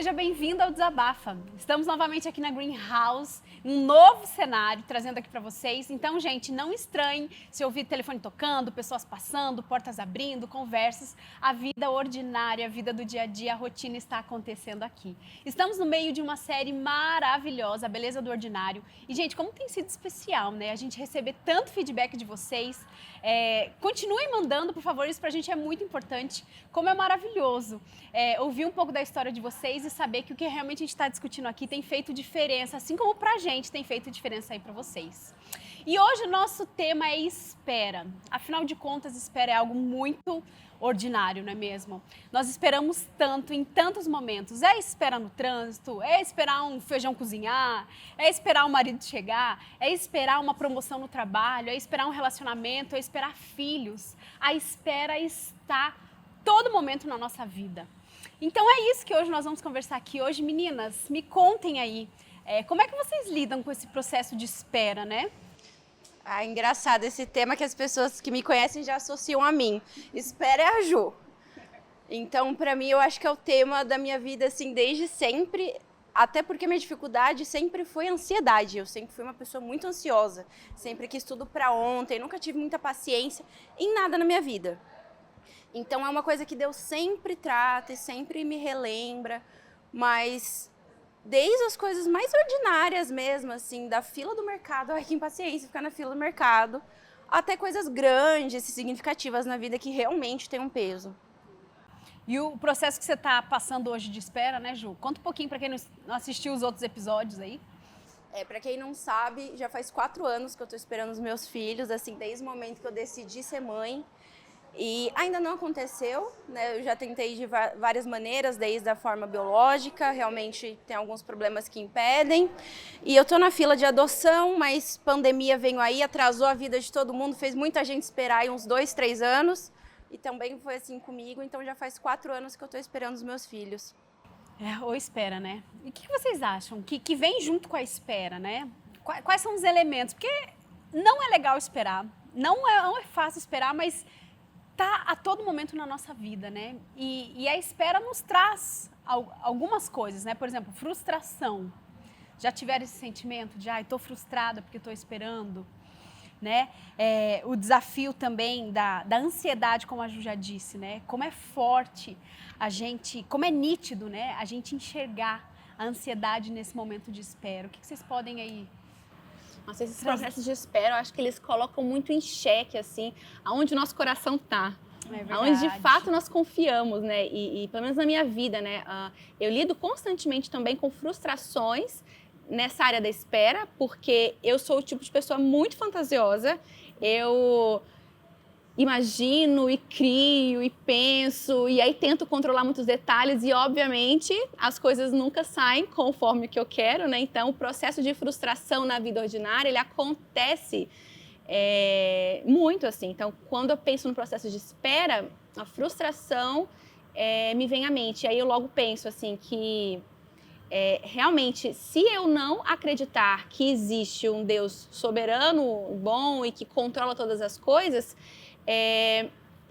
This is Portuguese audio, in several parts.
seja bem-vindo ao Desabafa. Estamos novamente aqui na Greenhouse, um novo cenário, trazendo aqui para vocês. Então, gente, não estranhe se ouvir telefone tocando, pessoas passando, portas abrindo, conversas. A vida ordinária, a vida do dia a dia, a rotina está acontecendo aqui. Estamos no meio de uma série maravilhosa, A Beleza do Ordinário. E, gente, como tem sido especial, né? A gente receber tanto feedback de vocês. Continuem mandando, por favor, isso pra gente é muito importante. Como é maravilhoso ouvir um pouco da história de vocês e saber que o que realmente a gente está discutindo aqui tem feito diferença, assim como pra gente tem feito diferença aí pra vocês. E hoje o nosso tema é espera. Afinal de contas, espera é algo muito ordinário, não é mesmo? Nós esperamos tanto em tantos momentos. É esperar no trânsito, é esperar um feijão cozinhar, é esperar o marido chegar, é esperar uma promoção no trabalho, é esperar um relacionamento, é esperar filhos. A espera está todo momento na nossa vida. Então é isso que hoje nós vamos conversar aqui. Hoje, meninas, me contem aí, como é que vocês lidam com esse processo de espera, né? Engraçado esse tema que as pessoas que me conhecem já associam a mim. Espera é a Ju. Então, para mim, eu acho que é o tema da minha vida, assim, desde sempre. Até porque minha dificuldade sempre foi ansiedade. Eu sempre fui uma pessoa muito ansiosa. Sempre quis tudo para ontem, nunca tive muita paciência em nada na minha vida. Então, é uma coisa que Deus sempre trata e sempre me relembra, mas desde as coisas mais ordinárias mesmo, assim, da fila do mercado, ai, que impaciência ficar na fila do mercado, até coisas grandes e significativas na vida que realmente têm um peso. E o processo que você está passando hoje de espera, né, Ju? Conta um pouquinho para quem não assistiu os outros episódios aí. Para quem não sabe, já faz 4 anos que eu estou esperando os meus filhos, assim, desde o momento que eu decidi ser mãe. E ainda não aconteceu, né? Eu já tentei de várias maneiras, desde a forma biológica, realmente tem alguns problemas que impedem. E eu tô na fila de adoção, mas pandemia veio aí, atrasou a vida de todo mundo, fez muita gente esperar aí uns 2, 3 anos. E também foi assim comigo, então já faz 4 anos que eu tô esperando os meus filhos. Ou espera, né? E o que vocês acham que vem junto com a espera, né? Quais são os elementos? Porque não é legal esperar, não é fácil esperar, mas tá a todo momento na nossa vida, né? E a espera nos traz algumas coisas, né? Por exemplo, frustração. Já tiveram esse sentimento de, estou frustrada porque estou esperando, né? O desafio também da ansiedade, como a Ju já disse, né? Como é forte como é nítido, né? A gente enxergar a ansiedade nesse momento de espera. O que vocês podem aí? Nossa, esses processos de espera, eu acho que eles colocam muito em xeque, assim, aonde o nosso coração tá. Aonde de fato nós confiamos, né? E pelo menos na minha vida, né? Eu lido constantemente também com frustrações nessa área da espera, porque eu sou o tipo de pessoa muito fantasiosa. Eu imagino e crio e penso e aí tento controlar muitos detalhes e, obviamente, as coisas nunca saem conforme o que eu quero, né? Então, o processo de frustração na vida ordinária, ele acontece muito assim. Então, quando eu penso no processo de espera, a frustração me vem à mente. E aí eu logo penso assim que realmente, se eu não acreditar que existe um Deus soberano, bom e que controla todas as coisas,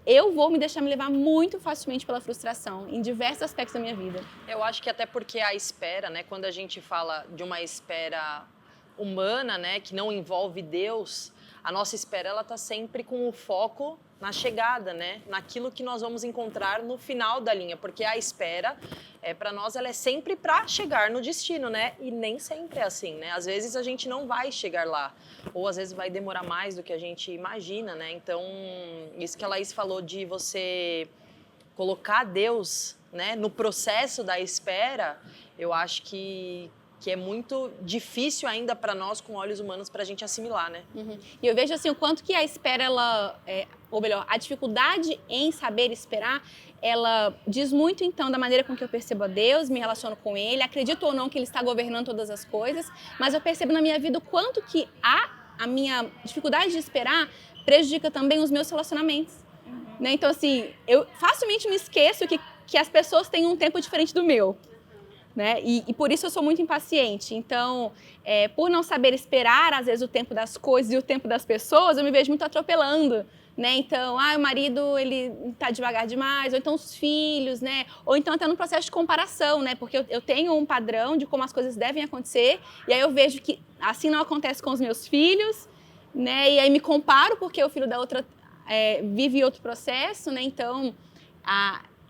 eu vou me deixar me levar muito facilmente pela frustração em diversos aspectos da minha vida. Eu acho que até porque a espera, né, quando a gente fala de uma espera humana, né, que não envolve Deus, a nossa espera ela tá sempre com o foco na chegada, né, naquilo que nós vamos encontrar no final da linha, porque a espera para nós ela é sempre para chegar no destino, né? E nem sempre é assim, né? Às vezes a gente não vai chegar lá, ou às vezes vai demorar mais do que a gente imagina, né? Então, isso que a Laís falou de você colocar Deus, né, no processo da espera, eu acho que é muito difícil ainda para nós, com olhos humanos, para a gente assimilar, né? Uhum. E eu vejo assim, o quanto que a espera, ou melhor, a dificuldade em saber esperar, ela diz muito, então, da maneira com que eu percebo a Deus, me relaciono com Ele, acredito ou não que Ele está governando todas as coisas, mas eu percebo na minha vida o quanto que a minha dificuldade de esperar prejudica também os meus relacionamentos. Né? Então, assim, eu facilmente me esqueço que as pessoas têm um tempo diferente do meu. Né? E por isso eu sou muito impaciente. Então, por não saber esperar, às vezes, o tempo das coisas e o tempo das pessoas, eu me vejo muito atropelando, né? Então, o marido, ele tá devagar demais, ou então os filhos, né? Ou então até no processo de comparação, né? Porque eu tenho um padrão de como as coisas devem acontecer, e aí eu vejo que assim não acontece com os meus filhos, né? E aí me comparo porque o filho da outra vive outro processo, né? Então,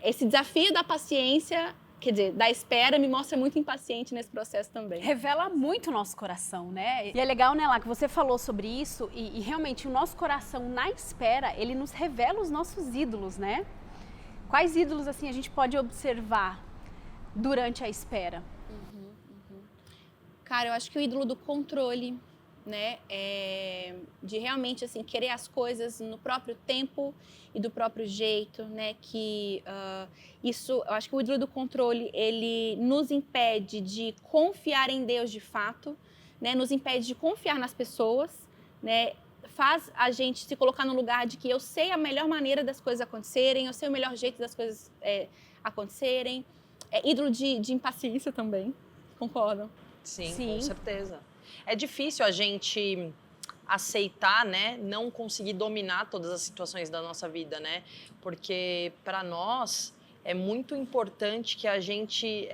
esse desafio da paciência, quer dizer, da espera, me mostra muito impaciente nesse processo também. Revela muito o nosso coração, né? E é legal, né, Lá, que você falou sobre isso e realmente o nosso coração na espera, ele nos revela os nossos ídolos, né? Quais ídolos, assim, a gente pode observar durante a espera? Cara, eu acho que o ídolo do controle, né, de realmente assim querer as coisas no próprio tempo e do próprio jeito, né, que isso, eu acho que o ídolo do controle, ele nos impede de confiar em Deus de fato, né, nos impede de confiar nas pessoas, né, faz a gente se colocar no lugar de que eu sei a melhor maneira das coisas acontecerem, eu sei o melhor jeito das coisas acontecerem. Ídolo de impaciência também, concordam? Sim, Sim. com certeza. É difícil a gente aceitar, né, não conseguir dominar todas as situações da nossa vida, né? Porque para nós é muito importante que a gente,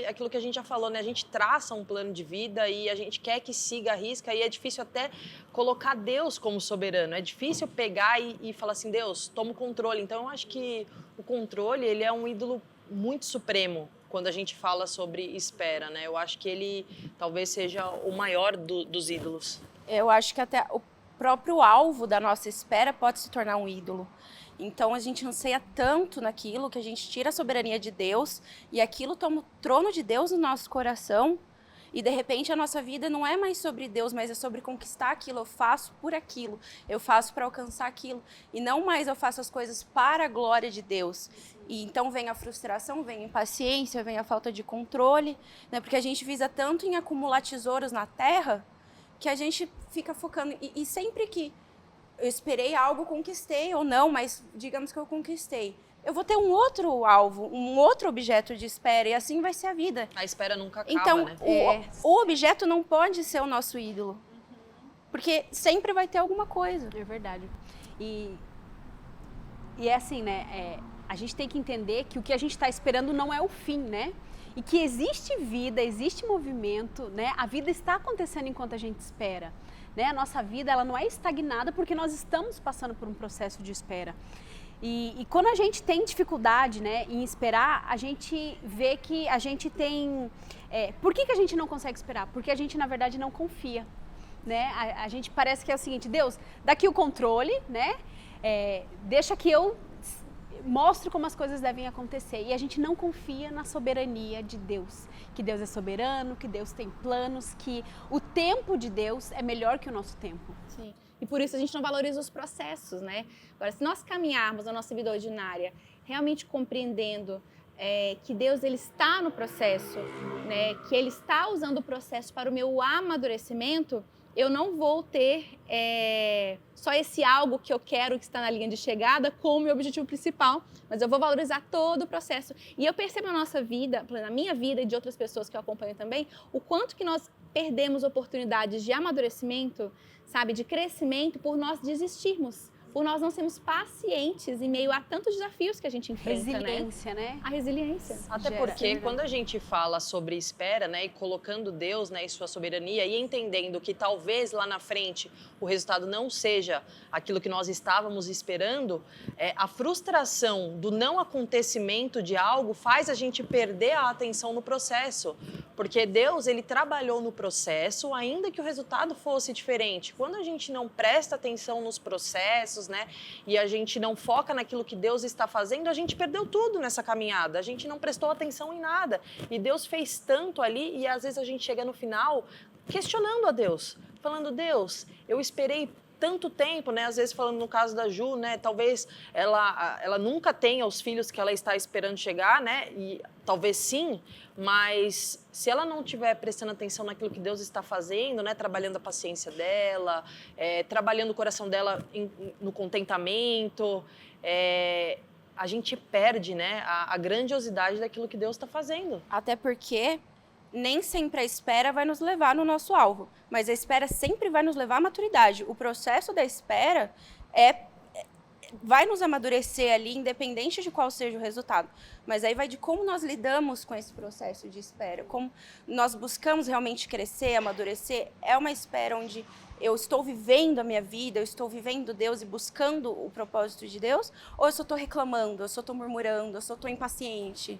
aquilo que a gente já falou, né? A gente traça um plano de vida e a gente quer que siga a risca, e é difícil até colocar Deus como soberano. É difícil pegar e falar assim, Deus, toma o controle. Então eu acho que o controle, ele é um ídolo muito supremo quando a gente fala sobre espera, né? Eu acho que ele talvez seja o maior dos ídolos. Eu acho que até o próprio alvo da nossa espera pode se tornar um ídolo. Então a gente anseia tanto naquilo que a gente tira a soberania de Deus e aquilo toma o trono de Deus no nosso coração. E de repente a nossa vida não é mais sobre Deus, mas é sobre conquistar aquilo. Eu faço por aquilo, eu faço para alcançar aquilo. E não mais eu faço as coisas para a glória de Deus. E então vem a frustração, vem a impaciência, vem a falta de controle, né? Porque a gente visa tanto em acumular tesouros na terra que a gente fica focando. E sempre que eu esperei algo, conquistei ou não, mas digamos que eu conquistei, eu vou ter um outro alvo, um outro objeto de espera, e assim vai ser a vida. A espera nunca acaba, então, né? O objeto não pode ser o nosso ídolo, porque sempre vai ter alguma coisa. É verdade. E é assim, né? A gente tem que entender que o que a gente está esperando não é o fim, né? E que existe vida, existe movimento, né? A vida está acontecendo enquanto a gente espera, né? A nossa vida, ela não é estagnada porque nós estamos passando por um processo de espera. E quando a gente tem dificuldade, né, em esperar, a gente vê que a gente tem... por que a gente não consegue esperar? Porque a gente, na verdade, não confia, né? A gente parece que é o seguinte, Deus, dá aqui o controle, né? Deixa que eu mostre como as coisas devem acontecer. E a gente não confia na soberania de Deus. Que Deus é soberano, que Deus tem planos, que o tempo de Deus é melhor que o nosso tempo. Sim. E por isso a gente não valoriza os processos, né? Agora, se nós caminharmos a nossa vida ordinária realmente compreendendo que Deus ele está no processo, né? Que Ele está usando o processo para o meu amadurecimento, eu não vou ter só esse algo que eu quero que está na linha de chegada como meu objetivo principal, mas eu vou valorizar todo o processo. E eu percebo na nossa vida, na minha vida e de outras pessoas que eu acompanho também, o quanto que nós perdemos oportunidades de amadurecimento, sabe, de crescimento por nós desistirmos, por nós não sermos pacientes em meio a tantos desafios que a gente enfrenta, Resiliência, né? A resiliência. Até porque quando a gente fala sobre espera, né, e colocando Deus, né, e sua soberania, e entendendo que talvez lá na frente o resultado não seja aquilo que nós estávamos esperando, a frustração do não acontecimento de algo faz a gente perder a atenção no processo. Porque Deus, ele trabalhou no processo, ainda que o resultado fosse diferente. Quando a gente não presta atenção nos processos, né, e a gente não foca naquilo que Deus está fazendo, a gente perdeu tudo nessa caminhada. A gente não prestou atenção em nada. E Deus fez tanto ali, e às vezes a gente chega no final questionando a Deus, falando, Deus, eu esperei tanto tempo, né? Às vezes falando no caso da Ju, né? Talvez ela nunca tenha os filhos que ela está esperando chegar, né? E talvez sim, mas se ela não estiver prestando atenção naquilo que Deus está fazendo, né? Trabalhando a paciência dela, trabalhando o coração dela no contentamento, a gente perde, né? A grandiosidade daquilo que Deus está fazendo. Até porque nem sempre a espera vai nos levar no nosso alvo, mas a espera sempre vai nos levar à maturidade. O processo da espera vai nos amadurecer ali, independente de qual seja o resultado. Mas aí vai de como nós lidamos com esse processo de espera, como nós buscamos realmente crescer, amadurecer. É uma espera onde eu estou vivendo a minha vida, eu estou vivendo Deus e buscando o propósito de Deus, ou eu só estou reclamando, eu só estou murmurando, eu só estou impaciente?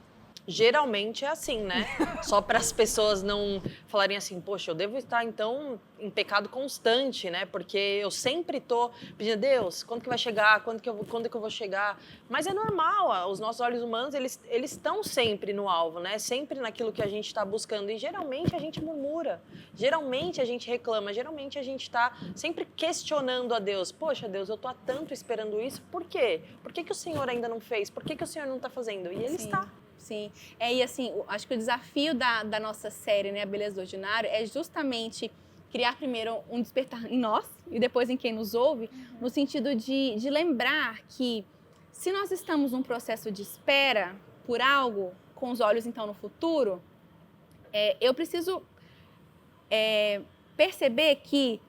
Geralmente é assim, né? Só para as pessoas não falarem assim, poxa, eu devo estar então em pecado constante, né? Porque eu sempre tô pedindo, Deus, quando que vai chegar? Quando que eu vou chegar? Mas é normal, os nossos olhos humanos, eles estão sempre no alvo, né? Sempre naquilo que a gente está buscando. E geralmente a gente murmura, geralmente a gente reclama, geralmente a gente está sempre questionando a Deus. Poxa, Deus, eu tô há tanto esperando isso, por quê? Por que o Senhor ainda não fez? Por que o Senhor não está fazendo? E Ele está. Sim, e assim, acho que o desafio da nossa série, né, A Beleza do Ordinário, é justamente criar primeiro um despertar em nós e depois em quem nos ouve, no sentido de lembrar que se nós estamos num processo de espera por algo, com os olhos então no futuro, eu preciso perceber que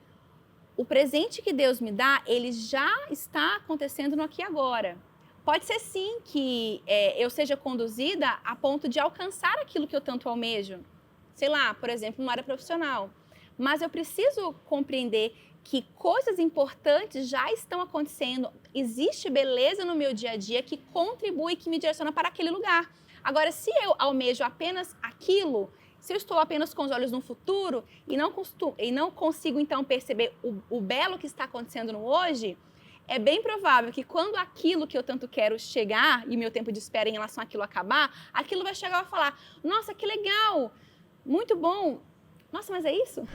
o presente que Deus me dá, ele já está acontecendo no aqui e agora. Pode ser sim que eu seja conduzida a ponto de alcançar aquilo que eu tanto almejo. Sei lá, por exemplo, numa área profissional. Mas eu preciso compreender que coisas importantes já estão acontecendo. Existe beleza no meu dia a dia que contribui, que me direciona para aquele lugar. Agora, se eu almejo apenas aquilo, se eu estou apenas com os olhos no futuro e não consigo, então, perceber o belo que está acontecendo no hoje, é bem provável que quando aquilo que eu tanto quero chegar e meu tempo de espera em relação àquilo acabar, aquilo vai chegar e vai falar, nossa, que legal, muito bom. Nossa, mas é isso?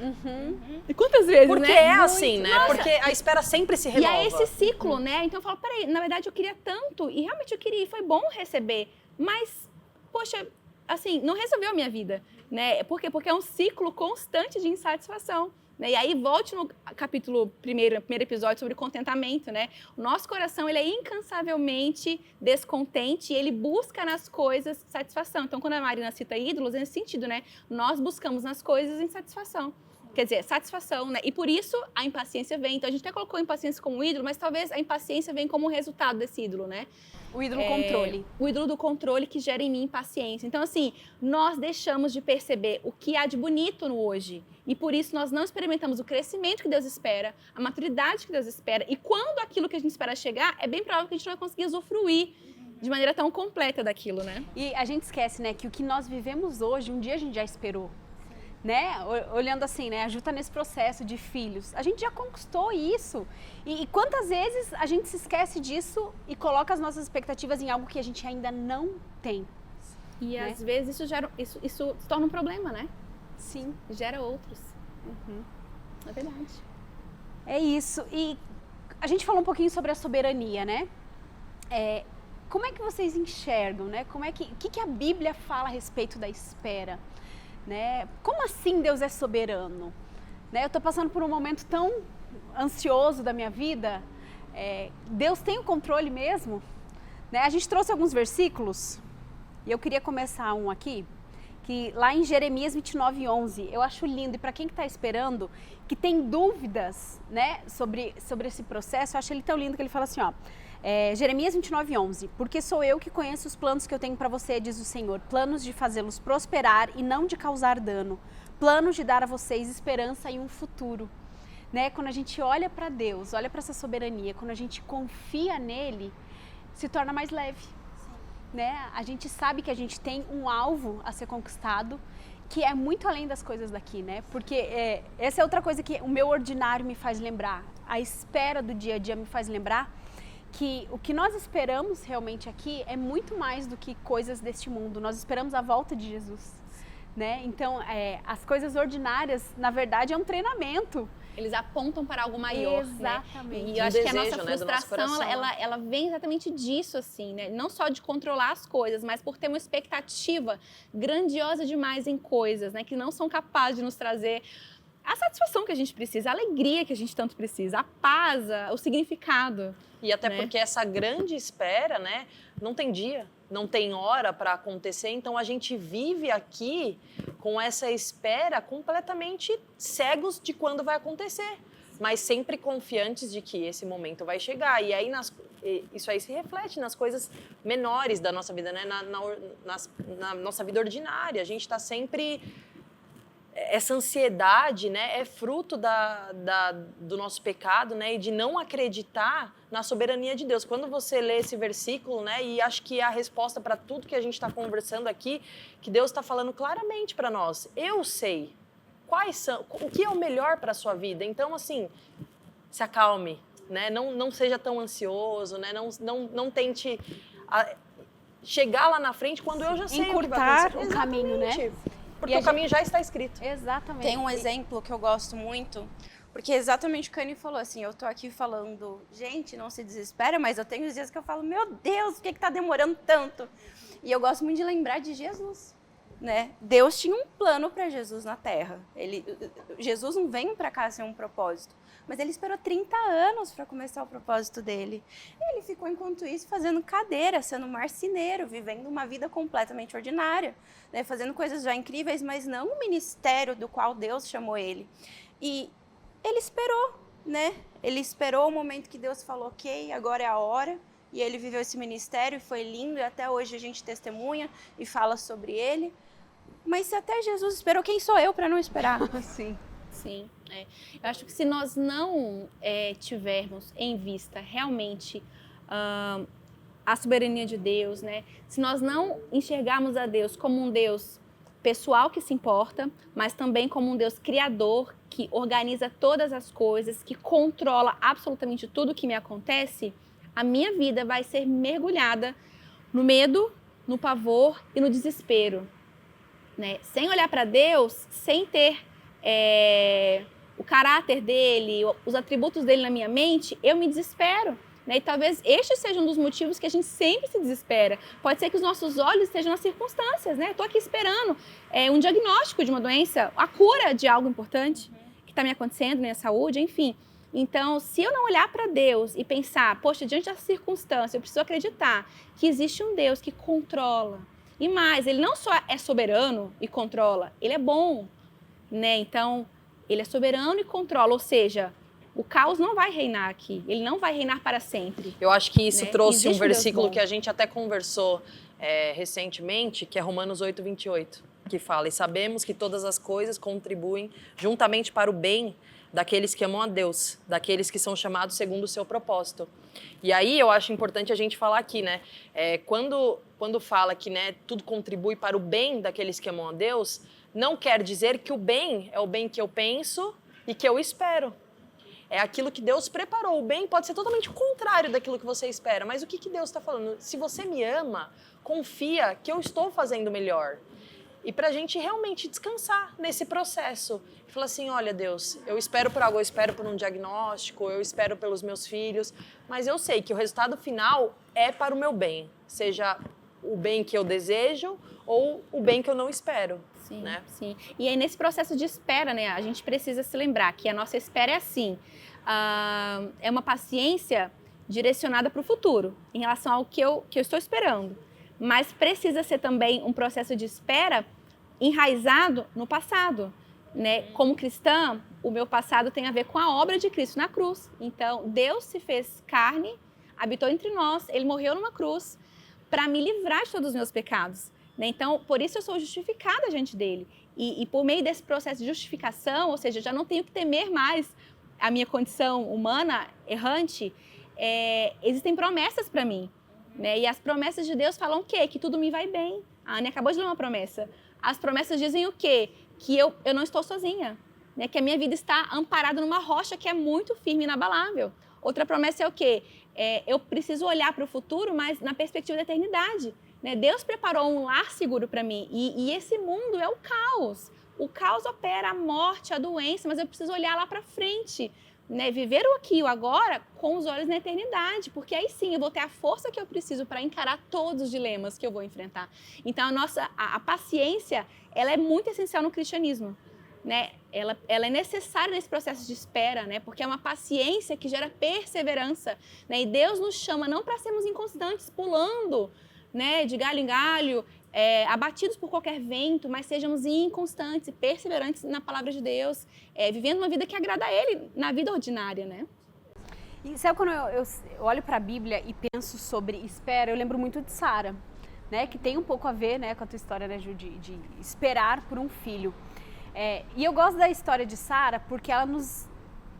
E quantas vezes, Porque né? é assim, né? Nossa. Porque a espera sempre se renova. E é esse ciclo, né? Então eu falo, peraí, na verdade eu queria tanto, e realmente eu queria, e foi bom receber, mas, poxa, assim, não resolveu a minha vida, né? Por quê? Porque é um ciclo constante de insatisfação. Né? E aí, volte no capítulo primeiro episódio sobre contentamento, né? O nosso coração, ele é incansavelmente descontente e ele busca nas coisas satisfação. Então, quando a Marina cita ídolos, é nesse sentido, né? Nós buscamos nas coisas insatisfação. Quer dizer, satisfação, né? E por isso a impaciência vem. Então, a gente até colocou a impaciência como ídolo, mas talvez a impaciência venha como resultado desse ídolo, né? O ídolo controle. O ídolo do controle que gera em mim impaciência. Então, assim, nós deixamos de perceber o que há de bonito no hoje. E por isso nós não experimentamos o crescimento que Deus espera, a maturidade que Deus espera. E quando aquilo que a gente espera chegar, é bem provável que a gente não vai conseguir usufruir de maneira tão completa daquilo, né? E a gente esquece, né, que o que nós vivemos hoje, um dia a gente já esperou. Né? Olhando assim, né? A Ju tá nesse processo de filhos. A gente já conquistou isso. E quantas vezes a gente se esquece disso e coloca as nossas expectativas em algo que a gente ainda não tem. E né? às vezes isso se torna um problema, né? Sim. Gera outros. É verdade. É isso. E a gente falou um pouquinho sobre a soberania, né? Como é que vocês enxergam, né? O que a Bíblia fala a respeito da espera? Né? Como assim Deus é soberano? Né? Eu estou passando por um momento tão ansioso da minha vida. Deus tem o controle mesmo? Né? A gente trouxe alguns versículos e eu queria começar um aqui, que lá em Jeremias 29:11, eu acho lindo. E para quem está esperando, que tem dúvidas, né, sobre esse processo, eu acho ele tão lindo que ele fala assim, ó, Jeremias 29:11, porque sou eu que conheço os planos que eu tenho para você, diz o Senhor, planos de fazê-los prosperar e não de causar dano, planos de dar a vocês esperança e um futuro. Né? Quando a gente olha para Deus, olha para essa soberania, quando a gente confia nele, se torna mais leve. Né? A gente sabe que a gente tem um alvo a ser conquistado, que é muito além das coisas daqui, né? Porque essa é outra coisa que o meu ordinário me faz lembrar, a espera do dia a dia me faz lembrar que o que nós esperamos realmente aqui é muito mais do que coisas deste mundo. Nós esperamos a volta de Jesus, né? Então, as coisas ordinárias, na verdade, é um treinamento. Eles apontam para algo maior, exatamente. né? E eu acho que a nossa Desejo, né, do nosso frustração, coração. ela vem exatamente disso, assim, né? Não só de controlar as coisas, mas por ter uma expectativa grandiosa demais em coisas, né? Que não são capazes de nos trazer a satisfação que a gente precisa, a alegria que a gente tanto precisa, a paz, o significado. E até né? porque essa grande espera, né, não tem dia, não tem hora para acontecer, então a gente vive aqui com essa espera completamente cegos de quando vai acontecer, mas sempre confiantes de que esse momento vai chegar. E aí isso aí se reflete nas coisas menores da nossa vida, né? Na nossa vida ordinária. A gente está sempre... Essa ansiedade, né, é fruto do nosso pecado, né, e de não acreditar na soberania de Deus. Quando você lê esse versículo, né, e acho que é a resposta para tudo que a gente está conversando aqui, que Deus está falando claramente para nós. Eu sei o que é o melhor para a sua vida. Então, assim, se acalme, né, não seja tão ansioso, né, não tente chegar lá na frente quando eu já sei o que vai acontecer. Encurtar o caminho, né? Porque o caminho já está escrito. Exatamente. Tem um exemplo que eu gosto muito, porque é exatamente o que a Anny falou, assim, eu tô aqui falando, gente, não se desespera, mas eu tenho os dias que eu falo, meu Deus, por que tá demorando tanto? E eu gosto muito de lembrar de Jesus, né? Deus tinha um plano para Jesus na Terra. Jesus não vem para cá sem um propósito, mas ele esperou 30 anos para começar o propósito dele. Ele ficou, enquanto isso, fazendo cadeira, sendo marceneiro, vivendo uma vida completamente ordinária, né? Fazendo coisas já incríveis, mas não o ministério do qual Deus chamou ele. E ele esperou, né? Ele esperou o momento que Deus falou, ok, agora é a hora. E ele viveu esse ministério e foi lindo, e até hoje a gente testemunha e fala sobre ele. Mas se até Jesus esperou, quem sou eu para não esperar? Sim. Sim, eu acho que se nós não tivermos em vista realmente a soberania de Deus, né? Se nós não enxergarmos a Deus como um Deus pessoal que se importa, mas também como um Deus criador que organiza todas as coisas, que controla absolutamente tudo que me acontece, a minha vida vai ser mergulhada no medo, no pavor e no desespero, né? Sem olhar para Deus, sem ter o caráter dele, os atributos dele na minha mente, eu me desespero, né? E talvez este seja um dos motivos que a gente sempre se desespera. Pode ser que os nossos olhos estejam nas circunstâncias, né? Eu estou aqui esperando um diagnóstico de uma doença, a cura de algo importante que está me acontecendo na minha saúde, enfim. Então, se eu não olhar para Deus e pensar, poxa, diante dessa circunstância, eu preciso acreditar que existe um Deus que controla. E mais, ele não só é soberano e controla, ele é bom, né? Então, ele é soberano e controla, ou seja, o caos não vai reinar aqui, ele não vai reinar para sempre. Eu acho que isso, né, trouxe um versículo um que a gente até conversou recentemente, que é Romanos 8:28, que fala, e sabemos que todas as coisas contribuem juntamente para o bem daqueles que amam a Deus, daqueles que são chamados segundo o seu propósito. E aí eu acho importante a gente falar aqui, né, quando fala que, né, tudo contribui para o bem daqueles que amam a Deus, não quer dizer que o bem é o bem que eu penso e que eu espero. É aquilo que Deus preparou. O bem pode ser totalmente o contrário daquilo que você espera. Mas o que Deus está falando? Se você me ama, confia que eu estou fazendo melhor. E para a gente realmente descansar nesse processo. E falar assim, olha Deus, eu espero por algo, eu espero por um diagnóstico, eu espero pelos meus filhos, mas eu sei que o resultado final é para o meu bem. Seja o bem que eu desejo ou o bem que eu não espero. Sim, né? Sim. E aí, nesse processo de espera, né, a gente precisa se lembrar que a nossa espera é assim, é uma paciência direcionada para o futuro, em relação ao que eu estou esperando. Mas precisa ser também um processo de espera enraizado no passado, né? Como cristã, o meu passado tem a ver com a obra de Cristo na cruz. Então, Deus se fez carne, habitou entre nós, Ele morreu numa cruz para me livrar de todos os meus pecados. Então, por isso eu sou justificada diante dele. E por meio desse processo de justificação, ou seja, eu já não tenho que temer mais a minha condição humana, errante, existem promessas para mim. Né? E as promessas de Deus falam o quê? Que tudo me vai bem. A Anny acabou de ler uma promessa. As promessas dizem o quê? Que eu não estou sozinha. Né? Que a minha vida está amparada numa rocha que é muito firme e inabalável. Outra promessa é o quê? Eu preciso olhar para o futuro, mas na perspectiva da eternidade. Né? Deus preparou um lar seguro para mim e esse mundo é o caos. O caos opera a morte, a doença, mas eu preciso olhar lá para frente, né? Viver o aqui e o agora com os olhos na eternidade, porque aí sim eu vou ter a força que eu preciso para encarar todos os dilemas que eu vou enfrentar. Então a paciência, ela é muito essencial no cristianismo. Né? Ela é necessária nesse processo de espera, né? Porque é uma paciência que gera perseverança. Né? E Deus nos chama não para sermos inconstantes, pulando, né, de galho em galho, abatidos por qualquer vento, mas sejamos inconstantes e perseverantes na palavra de Deus, vivendo uma vida que agrada a Ele na vida ordinária, né? E sabe quando eu olho para a Bíblia e penso sobre espera, eu lembro muito de Sara, né? Que tem um pouco a ver, né, com a tua história, né, Ju, de esperar por um filho. E eu gosto da história de Sara porque ela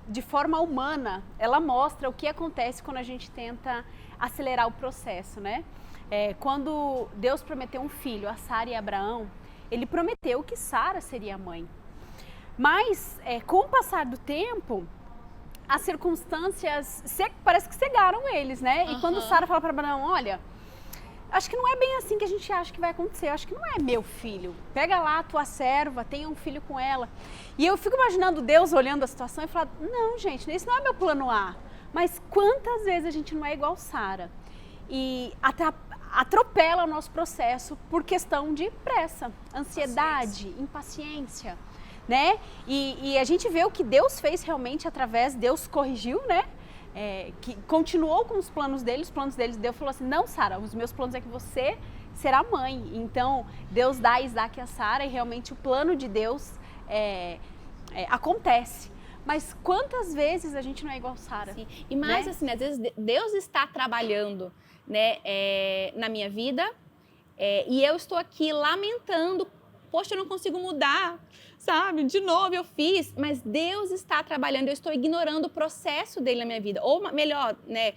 de forma humana, ela mostra o que acontece quando a gente tenta acelerar o processo, né? Quando Deus prometeu um filho a Sara e a Abraão, ele prometeu que Sara seria a mãe. Mas, com o passar do tempo, as circunstâncias parece que cegaram eles, né? E quando Sara fala para Abraão, olha, acho que não é bem assim que a gente acha que vai acontecer, eu acho que não é meu filho. Pega lá a tua serva, tenha um filho com ela. E eu fico imaginando Deus olhando a situação e falando, não, gente, isso não é meu plano A. Mas quantas vezes a gente não é igual Sara? E atropela o nosso processo por questão de pressa, ansiedade, impaciência. Né? E a gente vê o que Deus fez realmente através, Deus corrigiu, né? Que continuou com os planos dele, Deus falou assim, não, Sara, os meus planos é que você será mãe. Então, Deus dá Isaac a Sara e realmente o plano de Deus acontece. Mas quantas vezes a gente não é igual Sara? E mais, né? Assim, às vezes Deus está trabalhando, né, na minha vida e eu estou aqui lamentando, poxa, eu não consigo mudar, sabe? De novo eu fiz, mas Deus está trabalhando, eu estou ignorando o processo dele na minha vida. Ou melhor, né?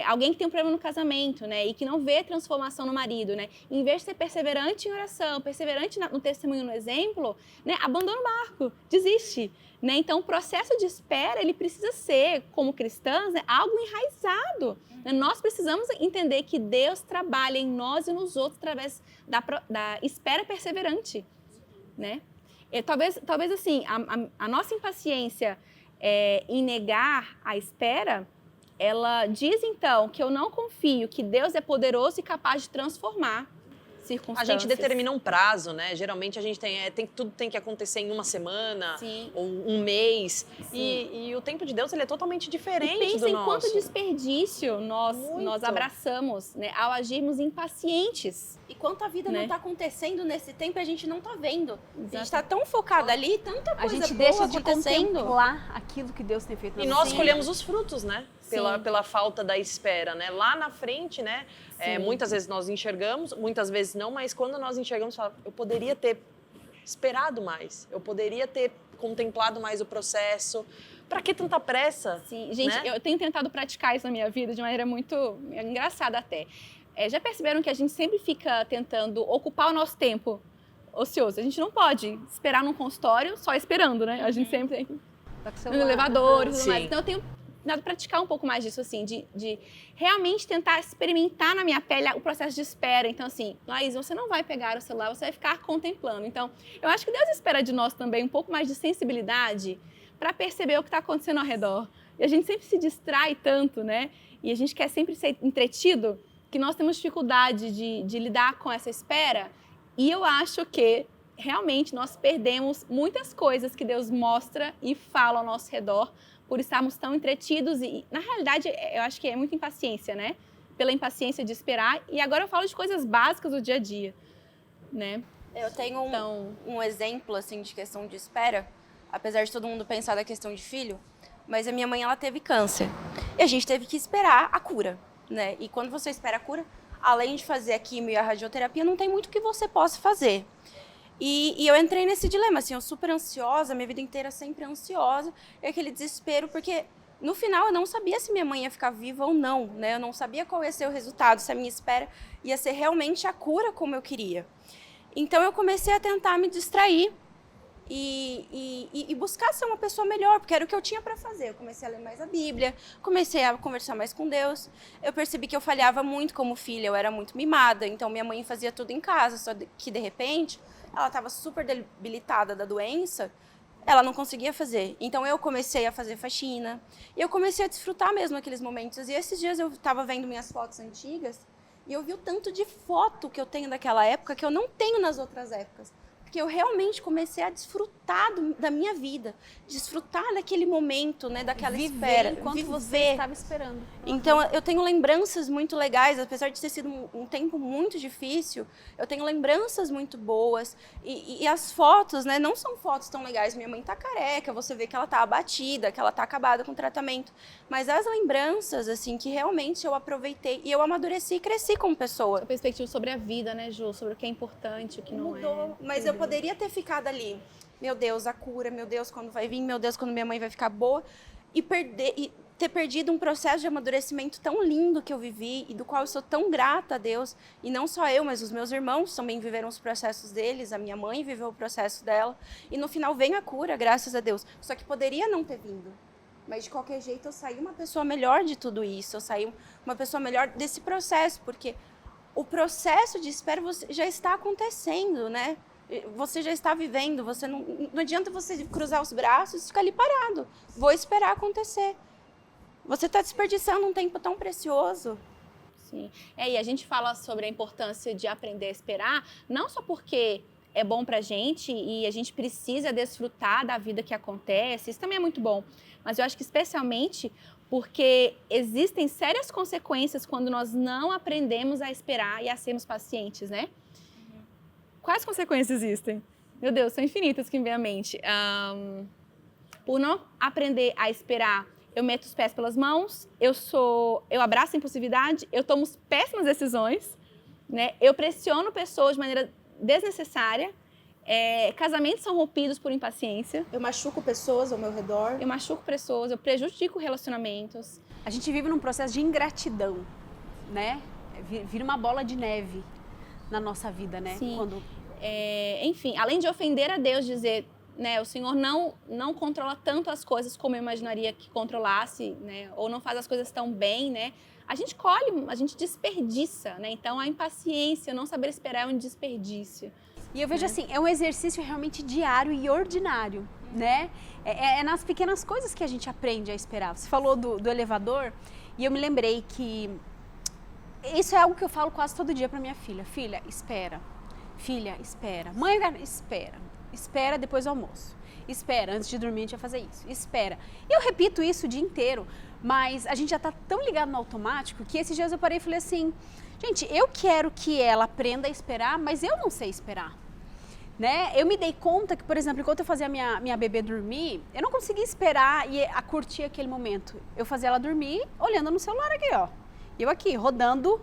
Alguém que tem um problema no casamento, né? E que não vê transformação no marido, né? Em vez de ser perseverante em oração, perseverante no testemunho, no exemplo, né? Abandona o barco, desiste, né? Então, o processo de espera, ele precisa ser, como cristãs, né? Algo enraizado. Né? Nós precisamos entender que Deus trabalha em nós e nos outros através da espera perseverante, né? Talvez assim, a nossa impaciência em negar a espera, ela diz então que eu não confio que Deus é poderoso e capaz de transformar circunstâncias. A gente determina um prazo, né? Geralmente a gente tudo tem que acontecer em uma semana. Sim. Ou um mês. E o tempo de Deus, ele é totalmente diferente do nosso. Pensa em quanto desperdício nós abraçamos, né? Ao agirmos impacientes. E quanto a vida não está acontecendo nesse tempo, a gente não está vendo. Exato. A gente está tão focado ali, tanta coisa a gente boa deixa de acontecendo. contemplar aquilo que Deus tem feito. E nós colhemos os frutos, né? Pela falta da espera, né? Lá na frente, né? Muitas vezes nós enxergamos, muitas vezes não, mas quando nós enxergamos, eu poderia ter esperado mais, eu poderia ter contemplado mais o processo. Para que tanta pressa? Sim, gente, né? Eu tenho tentado praticar isso na minha vida de maneira muito engraçada até. Já perceberam que a gente sempre fica tentando ocupar o nosso tempo ocioso? A gente não pode esperar num consultório só esperando, né? A gente sempre tem que nos elevadores e tudo mais. Então eu tenho tentado praticar um pouco mais disso, assim, de realmente tentar experimentar na minha pele o processo de espera. Então, assim, Laís, você não vai pegar o celular, você vai ficar contemplando. Então, eu acho que Deus espera de nós também um pouco mais de sensibilidade para perceber o que está acontecendo ao redor. E a gente sempre se distrai tanto, né? E a gente quer sempre ser entretido, que nós temos dificuldade de lidar com essa espera. E eu acho que realmente nós perdemos muitas coisas que Deus mostra e fala ao nosso redor por estarmos tão entretidos e, na realidade, eu acho que é muita impaciência, né? Pela impaciência de esperar. E agora eu falo de coisas básicas do dia a dia, né? Eu tenho um exemplo, assim, de questão de espera, apesar de todo mundo pensar da questão de filho, mas a minha mãe, ela teve câncer. E a gente teve que esperar a cura, né? E quando você espera a cura, além de fazer a quimio e a radioterapia, não tem muito que você possa fazer. E eu entrei nesse dilema, assim, eu super ansiosa, minha vida inteira sempre ansiosa, e aquele desespero, porque no final eu não sabia se minha mãe ia ficar viva ou não, né? Eu não sabia qual ia ser o resultado, se a minha espera ia ser realmente a cura como eu queria. Então eu comecei a tentar me distrair e buscar ser uma pessoa melhor, porque era o que eu tinha para fazer. Eu comecei a ler mais a Bíblia, comecei a conversar mais com Deus. Eu percebi que eu falhava muito como filha, eu era muito mimada, então minha mãe fazia tudo em casa, só que de repente ela estava super debilitada da doença, ela não conseguia fazer. Então eu comecei a fazer faxina e eu comecei a desfrutar mesmo aqueles momentos. E esses dias eu estava vendo minhas fotos antigas e eu vi o tanto de foto que eu tenho daquela época que eu não tenho nas outras épocas. porque eu realmente comecei a desfrutar da minha vida, desfrutar daquele momento, né, daquela espera. Enquanto você estava esperando. Então, eu tenho lembranças muito legais, apesar de ter sido um tempo muito difícil, eu tenho lembranças muito boas. E as fotos, né, não são fotos tão legais. Minha mãe tá careca, você vê que ela tá abatida, que ela tá acabada com o tratamento. Mas as lembranças, assim, que realmente eu aproveitei e eu amadureci e cresci como pessoa. Sua perspectiva sobre a vida, né, Ju? Sobre o que é importante, o que não Mudou, é. mas eu poderia ter ficado ali. Meu Deus, a cura, meu Deus, quando vai vir, meu Deus, quando minha mãe vai ficar boa. E ter perdido um processo de amadurecimento tão lindo que eu vivi e do qual eu sou tão grata a Deus. E não só eu, mas os meus irmãos também viveram os processos deles, a minha mãe viveu o processo dela. E no final vem a cura, graças a Deus. Só que poderia não ter vindo. Mas de qualquer jeito eu saí uma pessoa melhor de tudo isso. Eu saí uma pessoa melhor desse processo, porque o processo de espera já está acontecendo, né? Você já está vivendo, você não adianta você cruzar os braços e ficar ali parado. Vou esperar acontecer. Você está desperdiçando um tempo tão precioso. Sim. E a gente fala sobre a importância de aprender a esperar, não só porque é bom pra gente e a gente precisa desfrutar da vida que acontece, isso também é muito bom, mas eu acho que especialmente porque existem sérias consequências quando nós não aprendemos a esperar e a sermos pacientes, né? Quais consequências existem? Meu Deus, são infinitas que me vêm à mente. Por não aprender a esperar, eu meto os pés pelas mãos, eu abraço a impulsividade, eu tomo péssimas decisões, né? Eu pressiono pessoas de maneira desnecessária, casamentos são rompidos por impaciência. Eu machuco pessoas ao meu redor. Eu machuco pessoas, eu prejudico relacionamentos. A gente vive num processo de ingratidão, né? Vira uma bola de neve na nossa vida, né? Sim. Enfim, além de ofender a Deus, dizer, né, o Senhor não controla tanto as coisas como eu imaginaria que controlasse, né? Ou não faz as coisas tão bem, né? A gente colhe, a gente desperdiça, né? Então a impaciência, não saber esperar é um desperdício. E eu vejo assim, é um exercício realmente diário e ordinário, né? É nas pequenas coisas que a gente aprende a esperar. Você falou do elevador e eu me lembrei que isso é algo que eu falo quase todo dia para minha filha. Filha, espera. Filha, espera. Mãe, espera. Espera depois do almoço. Espera, antes de dormir a gente vai fazer isso. Espera. E eu repito isso o dia inteiro, mas a gente já está tão ligado no automático que esses dias eu parei e falei assim, gente, eu quero que ela aprenda a esperar, mas eu não sei esperar. Né? Eu me dei conta que, por exemplo, enquanto eu fazia minha bebê dormir, eu não conseguia esperar e curtir aquele momento. Eu fazia ela dormir olhando no celular aqui, ó. Eu aqui, rodando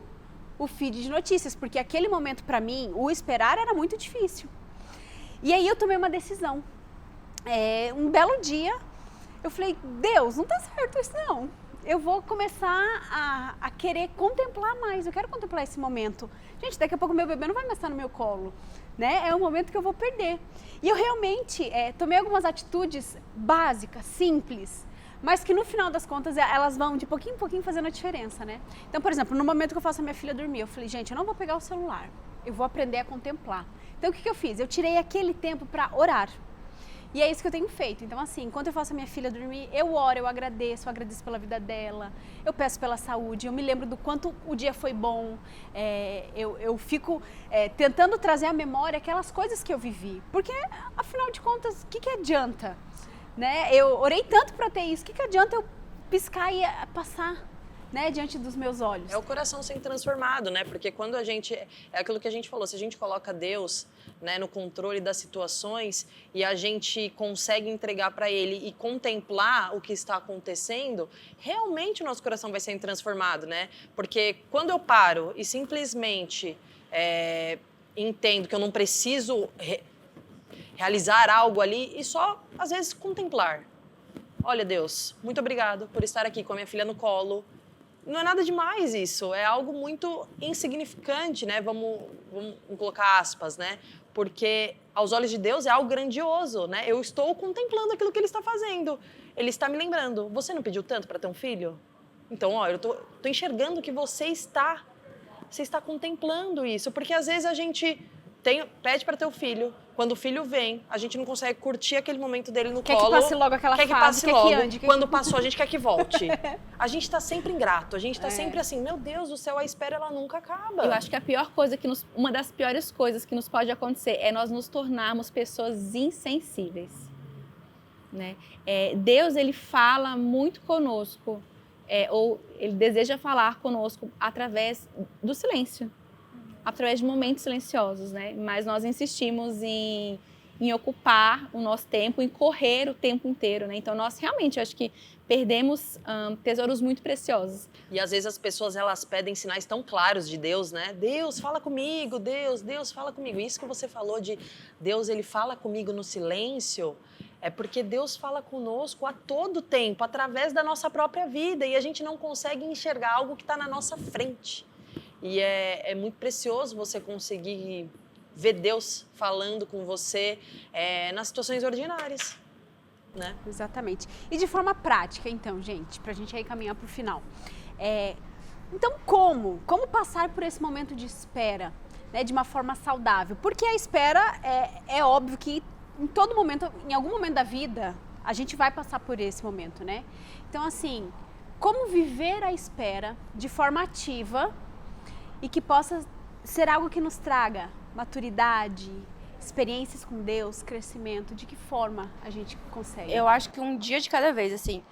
o feed de notícias, porque aquele momento para mim, o esperar era muito difícil. E aí eu tomei uma decisão. Um belo dia, eu falei, Deus, não tá certo isso não. Eu vou começar a querer contemplar mais, eu quero contemplar esse momento. Gente, daqui a pouco meu bebê não vai mais estar no meu colo, né? É um momento que eu vou perder. E eu realmente tomei algumas atitudes básicas, simples, mas que no final das contas elas vão de pouquinho em pouquinho fazendo a diferença, né? Então, por exemplo, no momento que eu faço a minha filha dormir, eu falei, gente, eu não vou pegar o celular, eu vou aprender a contemplar. Então, o que eu fiz? Eu tirei aquele tempo para orar. E é isso que eu tenho feito. Então, assim, enquanto eu faço a minha filha dormir, eu oro, eu agradeço pela vida dela, eu peço pela saúde, eu me lembro do quanto o dia foi bom, eu fico tentando trazer à memória aquelas coisas que eu vivi. Porque, afinal de contas, o que adianta? Né? Eu orei tanto para ter isso, o que adianta eu piscar e passar, né, diante dos meus olhos? É o coração sendo transformado, né? Porque quando a gente... É aquilo que a gente falou, se a gente coloca Deus, né, no controle das situações e a gente consegue entregar para Ele e contemplar o que está acontecendo, realmente o nosso coração vai sendo transformado, né? Porque quando eu paro e simplesmente entendo que eu não preciso realizar algo ali e só, às vezes, contemplar. Olha, Deus, muito obrigado por estar aqui com a minha filha no colo. Não é nada demais isso, é algo muito insignificante, né? Vamos colocar aspas, né? Porque aos olhos de Deus é algo grandioso, né? Eu estou contemplando aquilo que Ele está fazendo. Ele está me lembrando, você não pediu tanto para ter um filho? Então, ó, eu tô enxergando que você está contemplando isso. Porque às vezes a gente pede para ter o filho. Quando o filho vem, a gente não consegue curtir aquele momento dele no Quer colo. que passe logo aquela Quer que fase, passe quer logo. que ande. Quando passou, a gente quer que volte. A gente tá sempre ingrato. A gente tá sempre assim, meu Deus do céu, a espera ela nunca acaba. Eu acho que a pior coisa uma das piores coisas que nos pode acontecer é nós nos tornarmos pessoas insensíveis, né? Deus, ele fala muito conosco, ou ele deseja falar conosco através do silêncio, através de momentos silenciosos, né? Mas nós insistimos em ocupar o nosso tempo, em correr o tempo inteiro, né? Então, nós realmente, acho que perdemos tesouros muito preciosos. E às vezes as pessoas, elas pedem sinais tão claros de Deus, né? Deus, fala comigo, Deus, fala comigo. Isso que você falou de Deus, ele fala comigo no silêncio, é porque Deus fala conosco a todo tempo, através da nossa própria vida, e a gente não consegue enxergar algo que está na nossa frente. E é muito precioso você conseguir ver Deus falando com você nas situações ordinárias, né? Exatamente. E de forma prática, então, gente, pra gente aí caminhar pro final. Então, como passar por esse momento de espera, né, de uma forma saudável? Porque a espera é óbvio que em todo momento, em algum momento da vida, a gente vai passar por esse momento, né? Então, assim, como viver a espera de forma ativa e que possa ser algo que nos traga maturidade, experiências com Deus, crescimento? De que forma a gente consegue? Eu acho que um dia de cada vez, assim,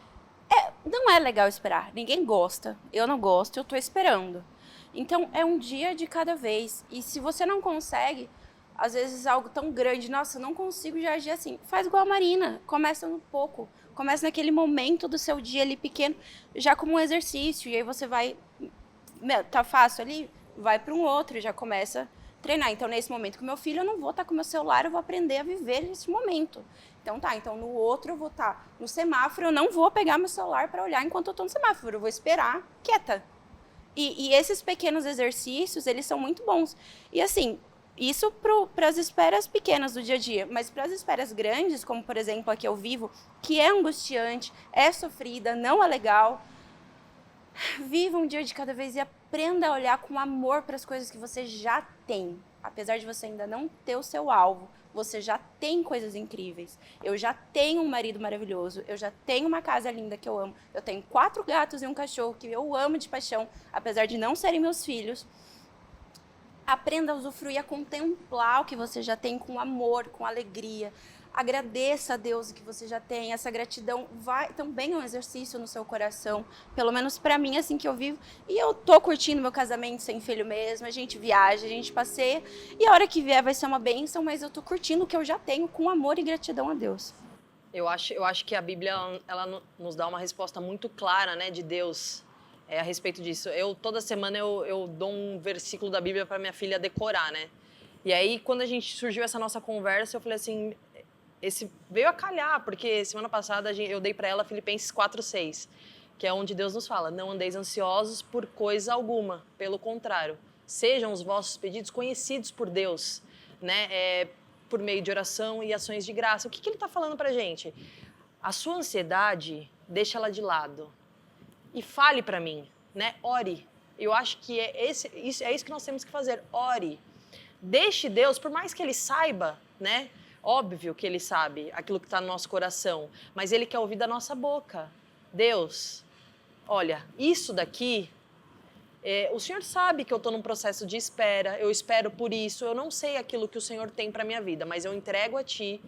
não é legal esperar. Ninguém gosta. Eu não gosto, eu tô esperando. Então, é um dia de cada vez. E se você não consegue, às vezes algo tão grande, nossa, eu não consigo já agir assim. Faz igual a Marina, começa no pouco. Começa naquele momento do seu dia ali pequeno, já como um exercício. E aí você vai, tá fácil ali? Vai para um outro e já começa a treinar. Então, nesse momento com meu filho, eu não vou estar com meu celular, eu vou aprender a viver esse momento. Então no outro eu vou estar no semáforo, eu não vou pegar meu celular para olhar enquanto eu estou no semáforo, eu vou esperar quieta. E esses pequenos exercícios, eles são muito bons. E assim, isso para as esperas pequenas do dia a dia, mas para as esperas grandes, como por exemplo a que eu vivo, que é angustiante, é sofrida, não é legal, viva um dia de cada vez e aprenda a olhar com amor para as coisas que você já tem. Apesar de você ainda não ter o seu alvo, você já tem coisas incríveis. Eu já tenho um marido maravilhoso, eu já tenho uma casa linda que eu amo, eu tenho 4 gatos e um cachorro que eu amo de paixão, apesar de não serem meus filhos. Aprenda a usufruir, a contemplar o que você já tem com amor, com alegria. Agradeça a Deus o que você já tem. Essa gratidão vai também é um exercício no seu coração. Pelo menos para mim, assim que eu vivo. E eu tô curtindo meu casamento sem filho mesmo. A gente viaja, a gente passeia. E a hora que vier vai ser uma bênção, mas eu tô curtindo o que eu já tenho com amor e gratidão a Deus. Eu acho que a Bíblia, ela nos dá uma resposta muito clara, né, de Deus a respeito disso. Toda semana eu dou um versículo da Bíblia para minha filha decorar, né? E aí, quando surgiu essa nossa conversa, eu falei assim, esse veio a calhar, porque semana passada eu dei para ela Filipenses 4:6, que é onde Deus nos fala, não andeis ansiosos por coisa alguma, pelo contrário, sejam os vossos pedidos conhecidos por Deus, né? Por meio de oração e ações de graça. O que ele está falando para a gente? A sua ansiedade, deixa ela de lado e fale para mim, né? Ore. Eu acho que é isso que nós temos que fazer, ore. Deixe Deus, por mais que Ele saiba, né? Óbvio que Ele sabe aquilo que está no nosso coração, mas Ele quer ouvir da nossa boca. Deus, olha, isso daqui, o Senhor sabe que eu estou num processo de espera, eu espero por isso, eu não sei aquilo que o Senhor tem para minha vida, mas eu entrego a Ti.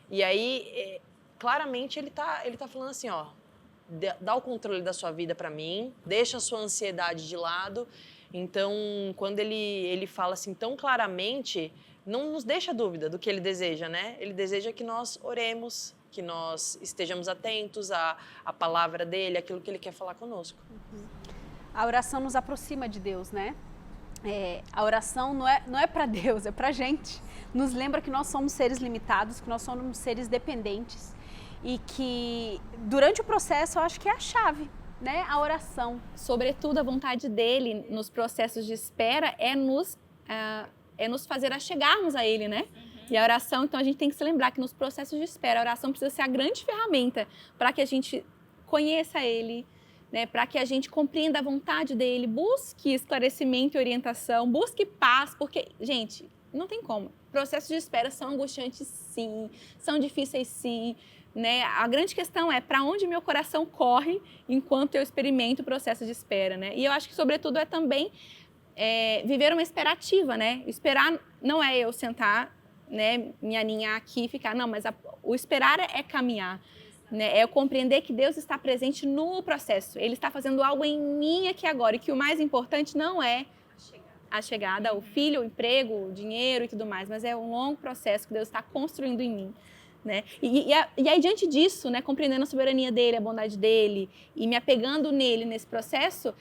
E aí, claramente, Ele tá falando assim, ó, dá o controle da sua vida para mim, deixa a sua ansiedade de lado. Então, quando ele fala assim tão claramente, não nos deixa dúvida do que ele deseja, né? Ele deseja que nós oremos, que nós estejamos atentos à palavra dele, àquilo que ele quer falar conosco. A oração nos aproxima de Deus, né? A oração não é para Deus, é para gente. Nos lembra que nós somos seres limitados, que nós somos seres dependentes e que durante o processo eu acho que é a chave, né? A oração. Sobretudo, a vontade dele nos processos de espera é nos fazer achegarmos a ele, né? E a oração, então a gente tem que se lembrar que nos processos de espera, a oração precisa ser a grande ferramenta para que a gente conheça ele, né? Para que a gente compreenda a vontade dele, busque esclarecimento e orientação, busque paz, porque, gente, Não tem como. Processos de espera são angustiantes, sim. São difíceis, sim. Né? A grande questão é para onde meu coração corre enquanto eu experimento o processo de espera, né? E eu acho que, sobretudo, é também viver uma esperativa, né? Esperar não é eu sentar, né, me aninhar aqui e ficar, não, mas o esperar é caminhar, né? É eu compreender que Deus está presente no processo. Ele está fazendo algo em mim aqui agora e que o mais importante não é a chegada, o filho, o emprego, o dinheiro e tudo mais, mas é um longo processo que Deus está construindo em mim. Né? E aí, diante disso, né, compreendendo a soberania dele, a bondade dele e me apegando nele nesse processo,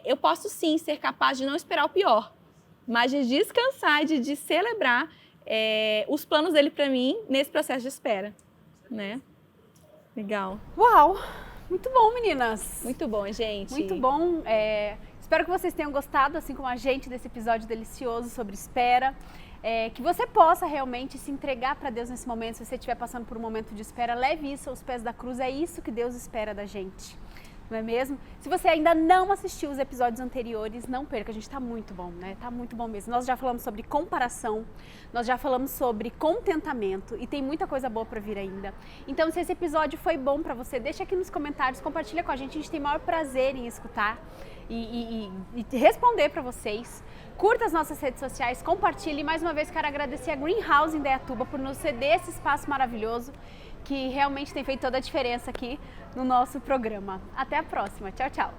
eu posso sim ser capaz de não esperar o pior, mas de descansar, de celebrar os planos dele para mim nesse processo de espera. Né? Legal. Uau! Muito bom, meninas! Muito bom, gente. Muito bom. Espero que vocês tenham gostado, assim como a gente, desse episódio delicioso sobre espera. Que você possa realmente se entregar para Deus nesse momento. Se você estiver passando por um momento de espera, leve isso aos pés da cruz. É isso que Deus espera da gente, não é mesmo? Se você ainda não assistiu os episódios anteriores, não perca, a gente tá muito bom, né? Tá muito bom mesmo. Nós já falamos sobre comparação, nós já falamos sobre contentamento e tem muita coisa boa para vir ainda. Então, se esse episódio foi bom para você, deixa aqui nos comentários, compartilha com a gente tem o maior prazer em escutar e responder para vocês. Curta as nossas redes sociais, compartilhe. Mais uma vez, quero agradecer a Greenhouse em Indaiatuba por nos ceder esse espaço maravilhoso que realmente tem feito toda a diferença aqui no nosso programa. Até a próxima. Tchau, tchau.